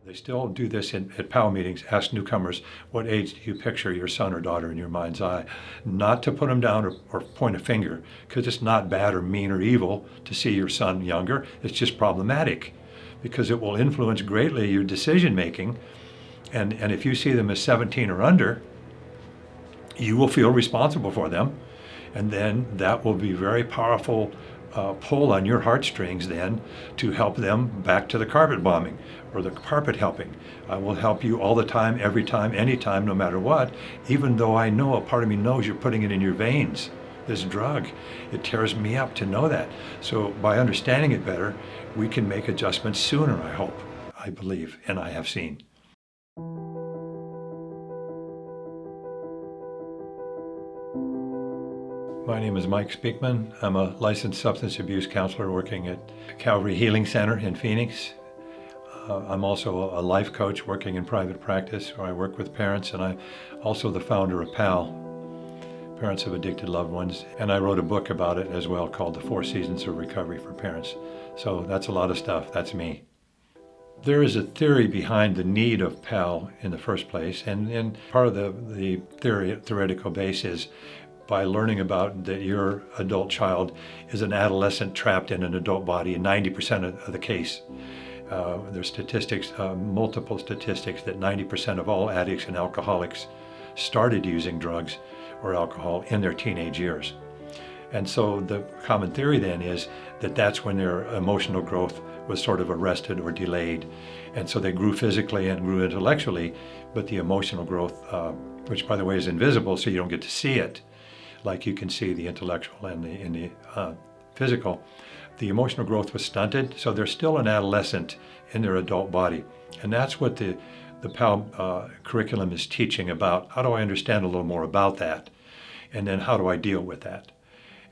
They still do this at POW meetings, ask newcomers, what age do you picture your son or daughter in your mind's eye? Not to put them down or point a finger, because it's not bad or mean or evil to see your son younger. It's just problematic, because it will influence greatly your decision making. And if you see them as 17 or under, you will feel responsible for them. And then that will be very powerful pull on your heartstrings then to help them back to the carpet bombing or the carpet helping. I will help you all the time, every time, anytime, no matter what, even though I know, a part of me knows you're putting it in your veins, this drug. It tears me up to know that. So by understanding it better, we can make adjustments sooner, I hope, I believe, and I have seen. My name is Mike Speman. I'm a licensed substance abuse counselor working at Calvary Healing Center in Phoenix. I'm also a life coach working in private practice where I work with parents, and I'm also the founder of PAL, Parents of Addicted Loved Ones, and I wrote a book about it as well called The 4 Seasons of Recovery for Parents. So that's a lot of stuff. That's me. There is a theory behind the need of PAL in the first place, and part of the theoretical base is by learning about that your adult child is an adolescent trapped in an adult body in 90% of the case. There's statistics, multiple statistics, that 90% of all addicts and alcoholics started using drugs or alcohol in their teenage years. And so the common theory then is that that's when their emotional growth was sort of arrested or delayed. And so they grew physically and grew intellectually, but the emotional growth, which by the way is invisible, so you don't get to see it, like you can see the intellectual and the physical, the emotional growth was stunted, so they're still an adolescent in their adult body. And that's what the PAL curriculum is teaching about. How do I understand a little more about that? And then how do I deal with that?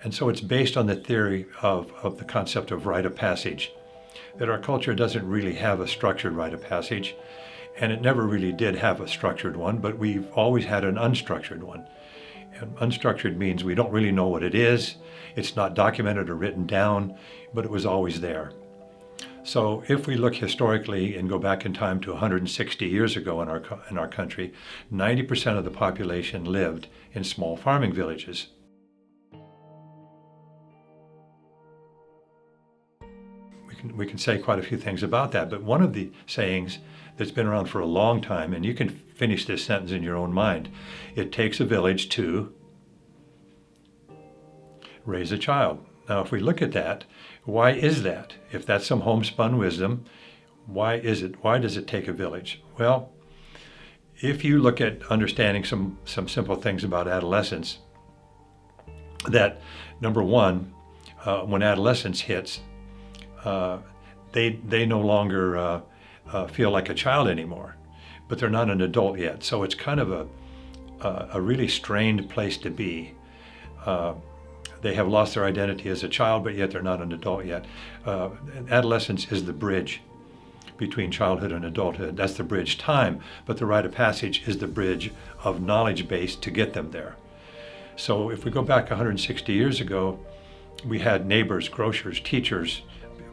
And so it's based on the theory of the concept of rite of passage, that our culture doesn't really have a structured rite of passage, and it never really did have a structured one, but we've always had an unstructured one. And unstructured means we don't really know what it is. It's not documented or written down, but it was always there. So if we look historically and go back in time to 160 years ago in our country, 90% of the population lived in small farming villages. We can say quite a few things about that, but one of the sayings that's been around for a long time, and you can finish this sentence in your own mind, it takes a village to raise a child. Now, if we look at that, why is that? If that's some homespun wisdom, why is it? Why does it take a village? Well, if you look at understanding some simple things about adolescence, that number one, when adolescence hits, they no longer feel like a child anymore, but they're not an adult yet. So it's kind of a really strained place to be. They have lost their identity as a child, but yet they're not an adult yet. Adolescence is the bridge between childhood and adulthood. That's the bridge time, but the rite of passage is the bridge of knowledge base to get them there. So if we go back 160 years ago, we had neighbors, grocers, teachers,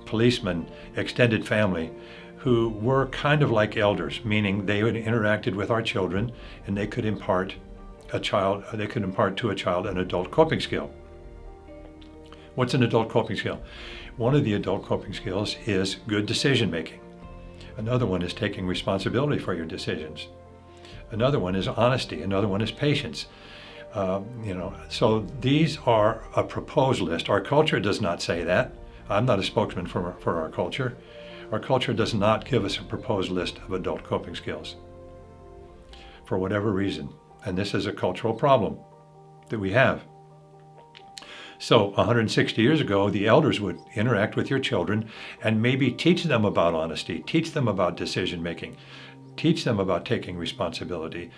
policemen, extended family, who were kind of like elders, meaning they had interacted with our children and they could impart to a child an adult coping skill. What's an adult coping skill? One of the adult coping skills is good decision making. Another one is taking responsibility for your decisions. Another one is honesty. Another one is patience. So these are a proposed list. Our culture does not say that. I'm not a spokesman for our culture. Our culture does not give us a proposed list of adult coping skills for whatever reason. And this is a cultural problem that we have. So 160 years ago, the elders would interact with your children and maybe teach them about honesty, teach them about decision making, teach them about taking responsibility,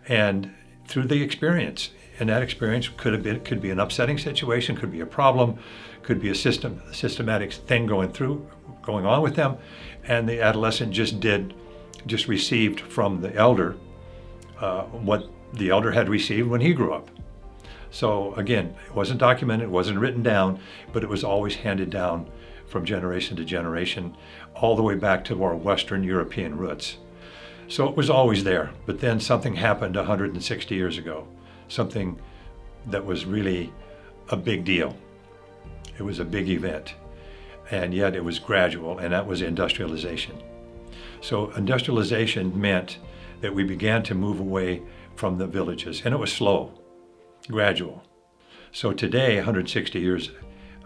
and through the experience. And that experience could be an upsetting situation, could be a problem, could be a systematic thing going on with them, and the adolescent just received from the elder what the elder had received when he grew up. So again, it wasn't documented, it wasn't written down, but it was always handed down from generation to generation, all the way back to our Western European roots. So it was always there, but then something happened 160 years ago, something that was really a big deal. It was a big event, and yet it was gradual, and that was industrialization. So industrialization meant that we began to move away from the villages, and it was slow, gradual. So today, 160 years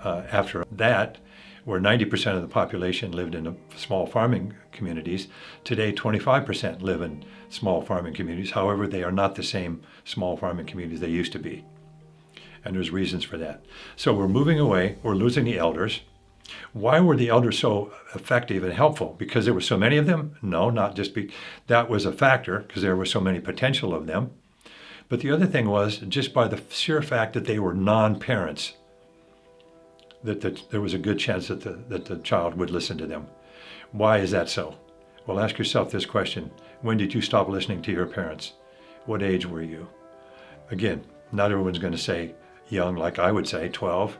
after that, where 90% of the population lived in small farming communities, today 25% live in small farming communities. However, they are not the same small farming communities they used to be. And there's reasons for that. So we're moving away, we're losing the elders. Why were the elders so effective and helpful? Because there were so many of them? No, not just that was a factor, because there were so many potential of them. But the other thing was just by the sheer fact that they were non-parents, that there was a good chance that the child would listen to them. Why is that so? Well, ask yourself this question. When did you stop listening to your parents? What age were you? Again, not everyone's going to say young, like I would say, 12.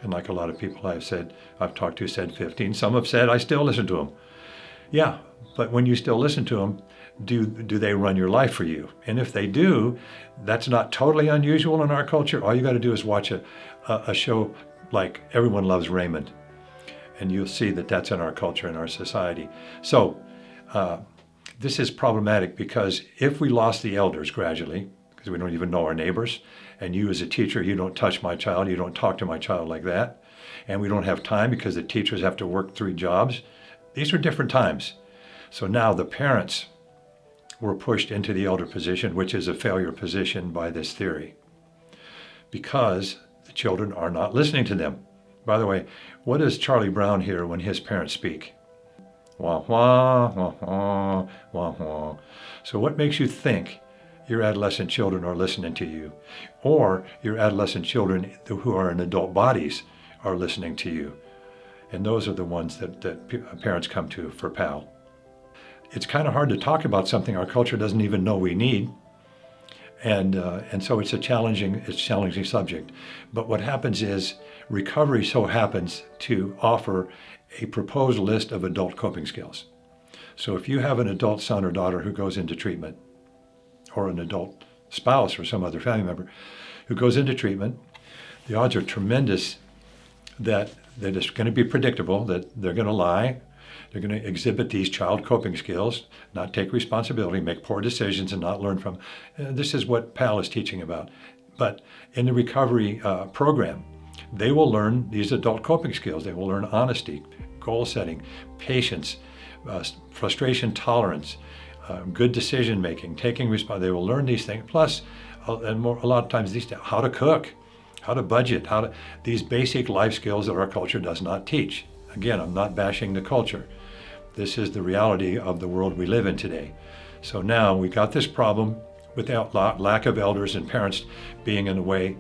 And like a lot of people I've talked to said 15. Some have said, I still listen to them. Yeah, but when you still listen to them, do they run your life for you? And if they do, that's not totally unusual in our culture. All you got to do is watch a show like Everyone Loves Raymond, and you'll see that that's in our culture, in our society. So this is problematic, because if we lost the elders gradually, because we don't even know our neighbors, and you as a teacher, you don't touch my child, you don't talk to my child like that, and we don't have time because the teachers have to work 3 jobs. These are different times. So now the parents were pushed into the elder position, which is a failure position by this theory, because the children are not listening to them. By the way, what does Charlie Brown hear when his parents speak? Wah, wah, wah, wah, wah, wah. So what makes you think your adolescent children are listening to you, or your adolescent children who are in adult bodies are listening to you? And those are the ones that parents come to for PAL. It's kind of hard to talk about something our culture doesn't even know we need. And so it's a challenging subject. But what happens is recovery so happens to offer a proposed list of adult coping skills. So if you have an adult son or daughter who goes into treatment, or an adult spouse or some other family member who goes into treatment, the odds are tremendous that it's going to be predictable, that they're going to lie, they're going to exhibit these child coping skills, not take responsibility, make poor decisions, and not learn from. This is what PAL is teaching about. But in the recovery program, they will learn these adult coping skills. They will learn honesty, goal setting, patience, frustration tolerance, good decision making, taking responsibility. They will learn these things. Plus, a lot of times, how to cook, how to budget, these basic life skills that our culture does not teach. Again, I'm not bashing the culture. This is the reality of the world we live in today. So now we got this problem without lack of elders and parents being in the way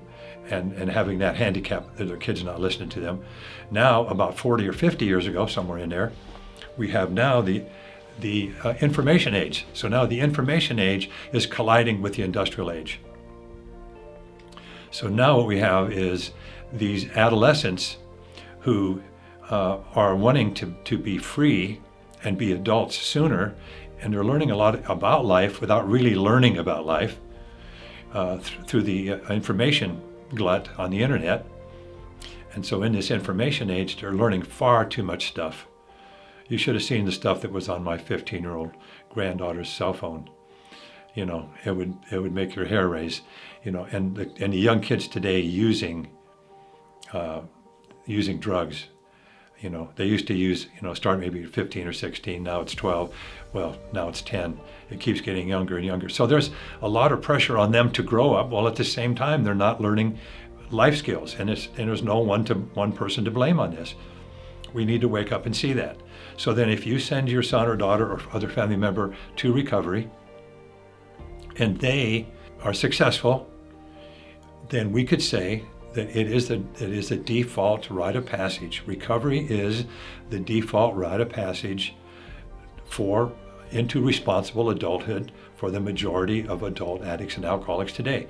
and having that handicap that their kids not listening to them. Now, about 40 or 50 years ago, somewhere in there, we have now the information age. So now the information age is colliding with the industrial age. So now what we have is these adolescents who are wanting to be free and be adults sooner, and they're learning a lot about life without really learning about life through the information glut on the internet. And so in this information age, they're learning far too much stuff. You should have seen the stuff that was on my 15-year-old granddaughter's cell phone. You know, it would make your hair raise. You know, and the young kids today using drugs. You know, they used to use, start maybe 15 or 16, now it's 12, well, now it's 10. It keeps getting younger and younger. So there's a lot of pressure on them to grow up, while at the same time they're not learning life skills. And there's no one person to blame on this. We need to wake up and see that. So then if you send your son or daughter or other family member to recovery, and they are successful, then we could say that it is the default rite of passage. Recovery is the default rite of passage into responsible adulthood for the majority of adult addicts and alcoholics today.